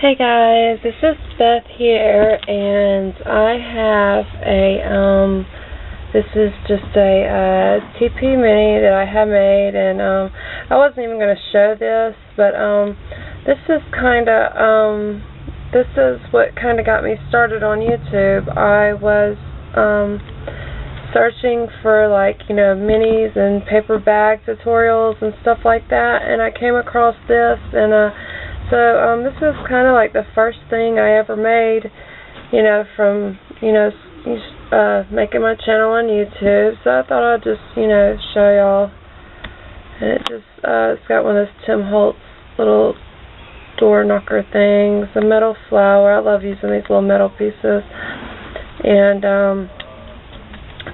Hey guys, this is Beth here, and I have this is just a TP Mini that I have made, and I wasn't even going to show this, but this is what kind of got me started on YouTube. I was searching for minis and paper bag tutorials and stuff like that, and I came across this, and so this is kind of like the first thing I ever made, from making my channel on YouTube. So I thought I'd just show y'all. And it's got one of those Tim Holtz little door knocker things, a metal flower. I love using these little metal pieces, and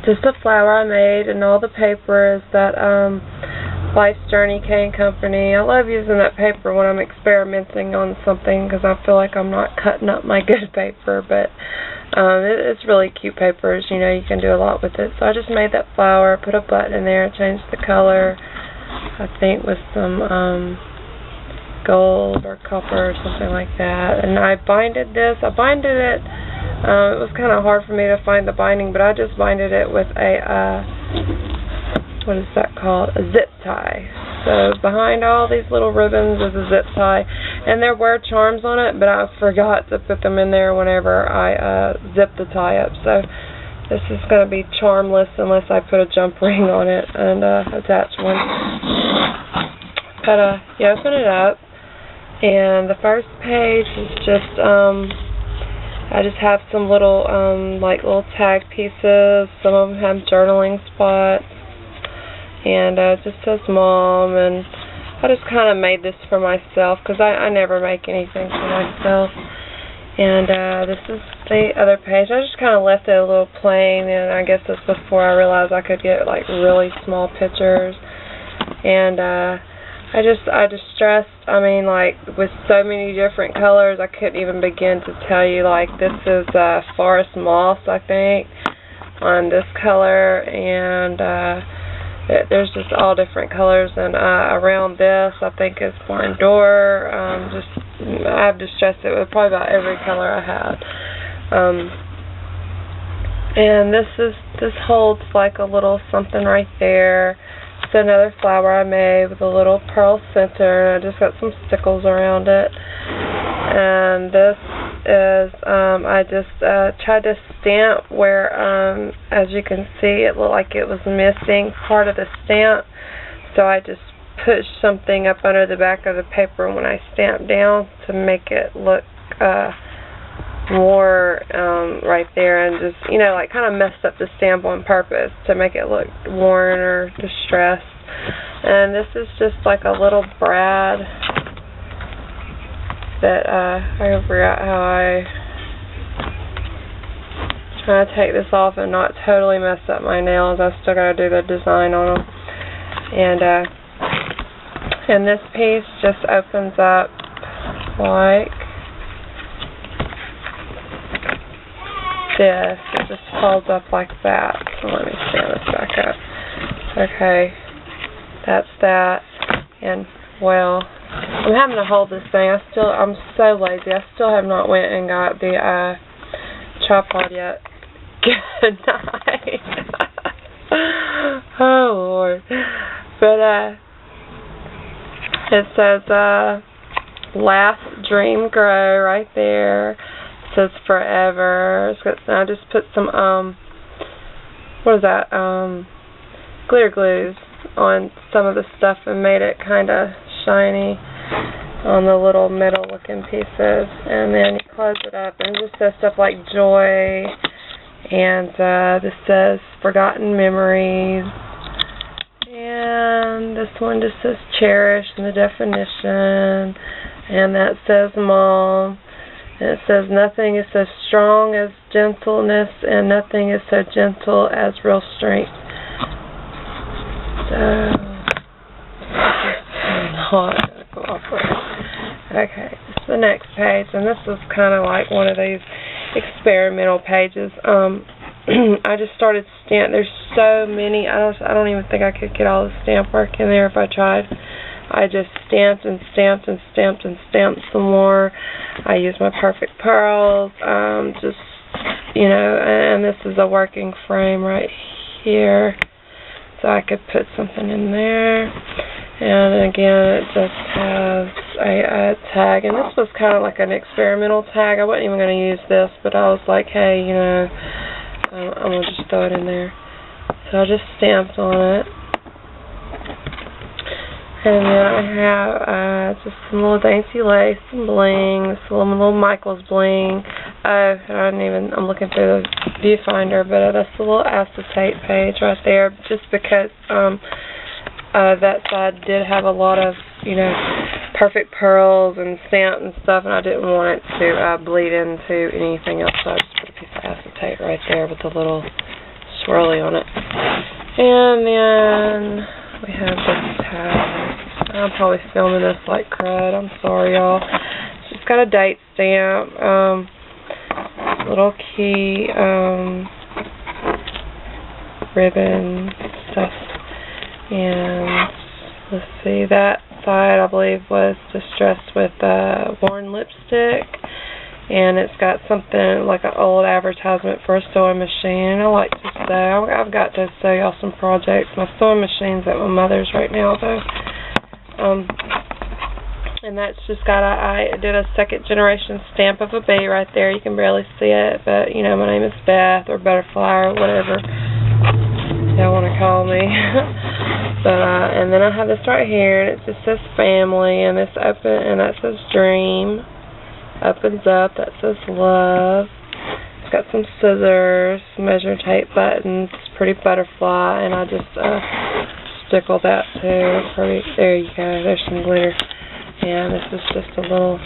just a flower I made, and all the paper is that Life's Journey Cane Company. I love using that paper when I'm experimenting on something because I feel like I'm not cutting up my good paper, but it's really cute papers. You can do a lot with it. So I just made that flower, put a button in there, changed the color, I think with some gold or copper or something like that. And I binded this. I binded it. It was kind of hard for me to find the binding, but I just binded it with a what is that called? A zip tie. So behind all these little ribbons is a zip tie, and there were charms on it, but I forgot to put them in there whenever I zipped the tie up. So this is going to be charmless unless I put a jump ring on it and attach one. But you open it up, and the first page is just I just have some little little tag pieces. Some of them have journaling spots. And it just says Mom, and I just kind of made this for myself because I never make anything for myself. And this is the other page. I just kind of left it a little plain, and I guess that's before I realized I could get really small pictures. And I just stressed, with so many different colors, I couldn't even begin to tell you, this is Forest Moss, I think, on this color, and there's just all different colors, and around this I think is Barn Door. I've distressed it with probably about every color I had. And this holds a little something right there. It's another flower I made with a little pearl center, and I just got some stickles around it. And this is I just tried to stamp where as you can see it looked like it was missing part of the stamp, so I just pushed something up under the back of the paper when I stamped down to make it look more right there, and just kind of messed up the stamp on purpose to make it look worn or distressed. And this is just a little brad that I forgot how I try to take this off and not totally mess up my nails. I still got to do the design on them. And this piece just opens up like this. It just folds up like that. So let me stand this back up. Okay, that's that. And well, I'm having to hold this thing. I'm so lazy. I still have not went and got the tripod yet. Good night. Oh Lord. But it says Last Dream Grow right there. It says Forever. I just put some what is that? Glitter glues on some of the stuff and made it kind of shiny on the little metal looking pieces, and then you close it up and it just says stuff like joy, and this says forgotten memories, and this one just says cherish in the definition, and that says Mom, and it says nothing is so strong as gentleness, and nothing is so gentle as real strength. So okay, this is the next page, and this is kind of like one of these experimental pages. I just started stamp. There's so many. I don't even think I could get all the stamp work in there if I tried. I just stamped and stamped and stamped and stamped some more. I used my Perfect Pearls, just, you know, and this is a working frame right here, so I could put something in there. And again, it just has a tag, and this was kind of like an experimental tag. I wasn't even going to use this, but I was like, hey, you know, I'm going to just throw it in there. So I just stamped on it. And then I have just some little dainty lace and bling, this little Michael's bling. I'm looking through the viewfinder, but that's a little acetate page right there, just because that side did have a lot of, you know, Perfect Pearls and stamp and stuff, and I didn't want it to bleed into anything else, so I just put a piece of acetate right there with a little swirly on it. And then we have this tag. I'm probably filming this like crud. I'm sorry, y'all. It's just got a date stamp, little key, ribbon stuff. And let's see, that side I believe was distressed with worn lipstick. And it's got something like an old advertisement for a sewing machine. And I like to sew. I've got to sew y'all some projects. My sewing machine's at my mother's right now, though. And that's just got I did a second generation stamp of a bee right there. You can barely see it, but you know, my name is Beth, or Butterfly, or whatever y'all want to call me. But and then I have this right here, and it just says family, and this and that says dream. Opens up, that says love. It's got some scissors, measure tape buttons, pretty butterfly, and I just stickle that too. Pretty, there you go, there's some glitter. And this is just a little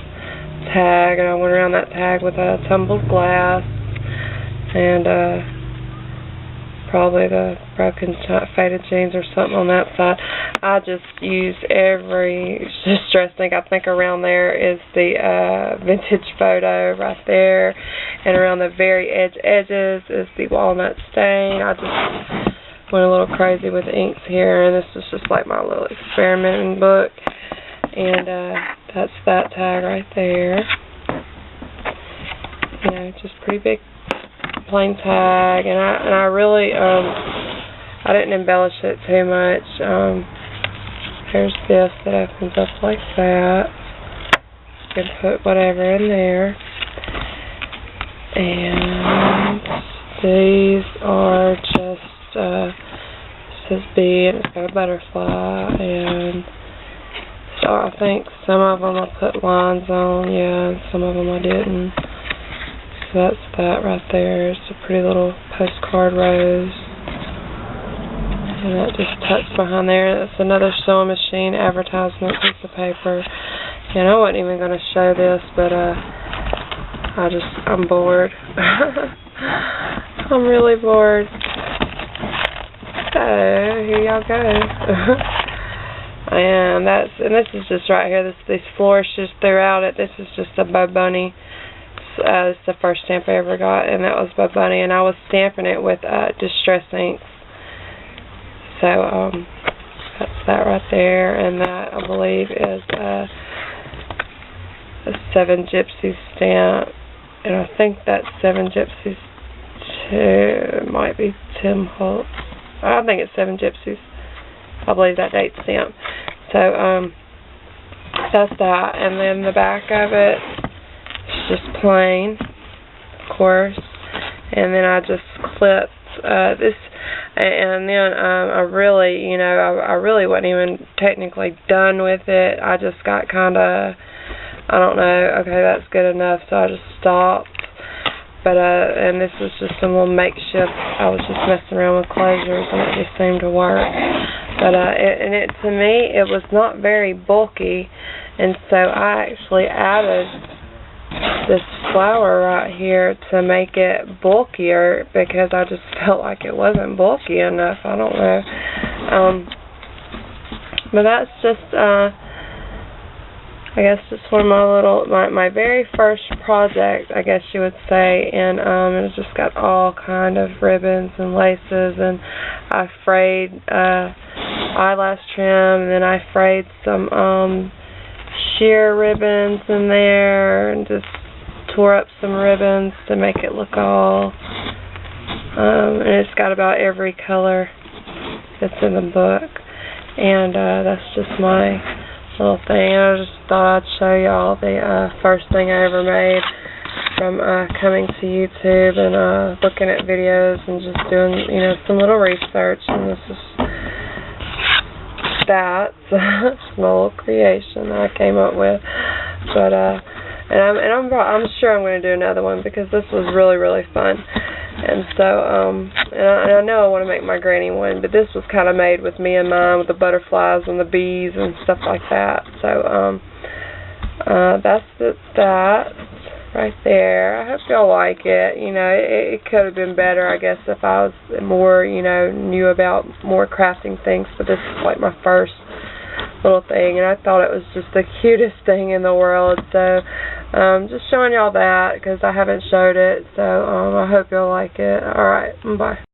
tag, and I went around that tag with a tumbled glass, and probably the broken faded jeans or something on that side. I just use every distress thing. I think around there is the vintage photo right there, and around the very edges is the walnut stain. I just went a little crazy with inks here, and this is just like my little experimenting book. And that's that tag right there. You know, just pretty big plain tag, and I really I didn't embellish it too much. There's this that opens up like that. You can put whatever in there. And these are just says B, and it's got a butterfly, and so I think some of them I put lines on, yeah, and some of them I didn't. So that's that right there. It's a pretty little postcard rose. And that just tucks behind there. That's another sewing machine advertisement piece of paper. And I wasn't even going to show this, but I'm bored. I'm really bored. So here y'all go. And this is just right here. These flourishes throughout it. This is just a Bo Bunny. It's the first stamp I ever got, and that was Bo Bunny. And I was stamping it with Distress inks. So that's that right there, and that I believe is a 7 Gypsies stamp, and I think that's 7 Gypsies too. It might be Tim Holtz. I think it's 7 Gypsies. I believe that date stamp. So that's that, and then the back of it is just plain, of course, and then I just clipped this. And then I really, you know, I really wasn't even technically done with it. I just got kind of, I don't know, okay, that's good enough, so I just stopped. But, and this was just some little makeshift. I was just messing around with closures, and it just seemed to work. But, to me, it was not very bulky, and so I actually added this flower right here to make it bulkier, because I just felt like it wasn't bulky enough. I don't know. But that's just, I guess just one of my very first project, I guess you would say, and it's just got all kind of ribbons and laces, and I frayed eyelash trim, and then I frayed some sheer ribbons in there and just tore up some ribbons to make it look all, and it's got about every color that's in the book, and that's just my little thing. I just thought I'd show y'all the first thing I ever made from coming to YouTube and looking at videos and just doing, you know, some little research, and this is that. It's my little creation that I came up with, but I'm sure I'm going to do another one because this was really, really fun. And so, and I know I want to make my granny one, but this was kind of made with me in mind, with the butterflies and the bees and stuff like that. So, that's that right there. I hope y'all like it. You know, it could have been better, I guess, if I was more, you know, knew about more crafting things, but this is like my first little thing, and I thought it was just the cutest thing in the world. So just showing y'all that because I haven't showed it, so I hope y'all like it. Alright, bye.